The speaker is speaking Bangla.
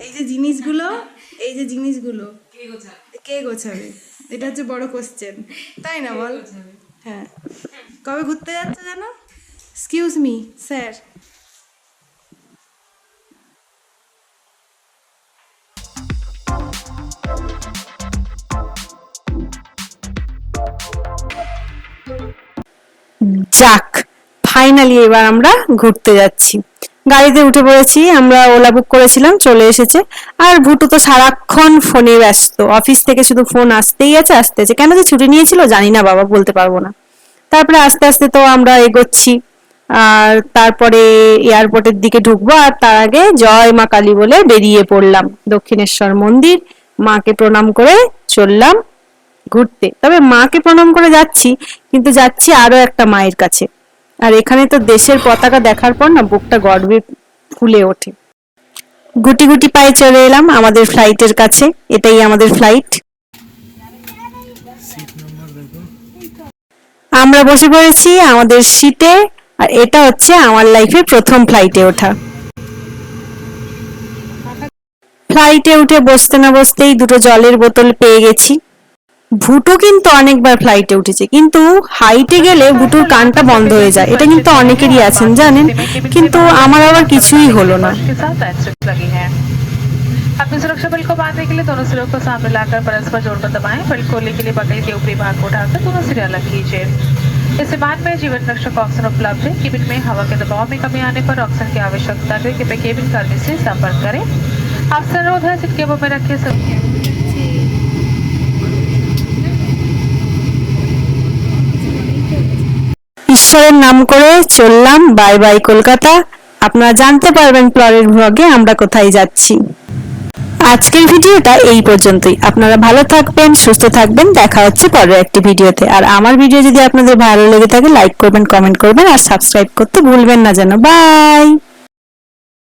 এই যে জিনিসগুলো, এই যে জিনিসগুলো কে গোছাবে? এটা হচ্ছে বড় কোশ্চেন, তাই না বল? হ্যাঁ, কবে ঘুরতে যাচ্ছে জানো? এক্সকিউজ মি স্যার, যাক, ফাইনালি এবার আমরা ঘুরতে যাচ্ছি। গাড়িতে উঠে পড়েছি, আমরা ওলা বুক করেছিলাম, চলে এসেছে। আর ভুটু তো সারাক্ষণ ফোনে ব্যস্ত, অফিস থেকে শুধু ফোন আসতেই আছে আসতে আছে। কেন যে ছুটি নিয়েছিল জানি না বাবা, বলতে পারবো না। তারপরে আস্তে আস্তে তো আমরা এগোচ্ছি, আর তারপরে এয়ারপোর্টের দিকে ঢুকবো। আর তার আগে জয় মা কালী বলে বেরিয়ে পড়লাম দক্ষিণেশ্বর মন্দির, মাকে প্রণাম করে চললাম ঘুরতে। তবে মাকে প্রণাম করে যাচ্ছি, কিন্তু যাচ্ছি আরো একটা মায়ের কাছে। আর এখানে তো দেশের পতাকা দেখার পর না বুকটা গর্বে ফুলে ওঠে। গুটি গুটি পায়ে চলে এলাম আমাদের ফ্লাইটের কাছে। এটাই আমাদের ফ্লাইট। আমরা বসে পড়েছি আমাদের সিটে, আর এটা হচ্ছে আমার লাইফে প্রথম ফ্লাইটে ওঠা। ফ্লাইটে উঠে বসতে না বসতেই দুটো জলের বোতল পেয়ে গেছি। ভুটু কিন্তু অনেকবার ফ্লাইটে উঠেছে, কিন্তু হাইটে গেলে ভুটুর কানটা বন্ধ হয়ে যায়, এটা কিন্তু অনেকেরই আছেন জানেন, কিন্তু আমার আবার কিছুই হলো না। अपनी सुरक्षा बेल्ट को बांधने के लिए दोनों सिरों को सामने लाकर परस्पर जोड़कर दबाएं। बेल्ट खोलने के लिए बगल के ऊपरी भाग को उठाकर दोनों सिरे अलग कीजिए। इस विमान में जीवन रक्षक ऑक्सीजन उपलब्ध है। केबिन में हवा के दबाव में कमी आने पर ऑक्सीजन की आवश्यकता है, कृपया केबिन कर्मी से संपर्क करें। आपसे अनुरोध है सीट केबल में रखे ঈশ্বরের নাম করে চললাম বাই বাই কলকাতা। আপনারা জানতে পারবেন পরের ব্লগে আমরা কোথায় যাচ্ছি। আজকের ভিডিওটা এই পর্যন্তই। আপনারা ভালো থাকবেন, সুস্থ থাকবেন, দেখা হচ্ছে পরের একটি ভিডিওতে। আর আমার ভিডিও যদি আপনাদের ভালো লেগে থাকে লাইক করবেন, কমেন্ট করবেন আর সাবস্ক্রাইব করতে ভুলবেন না যেন। বাই।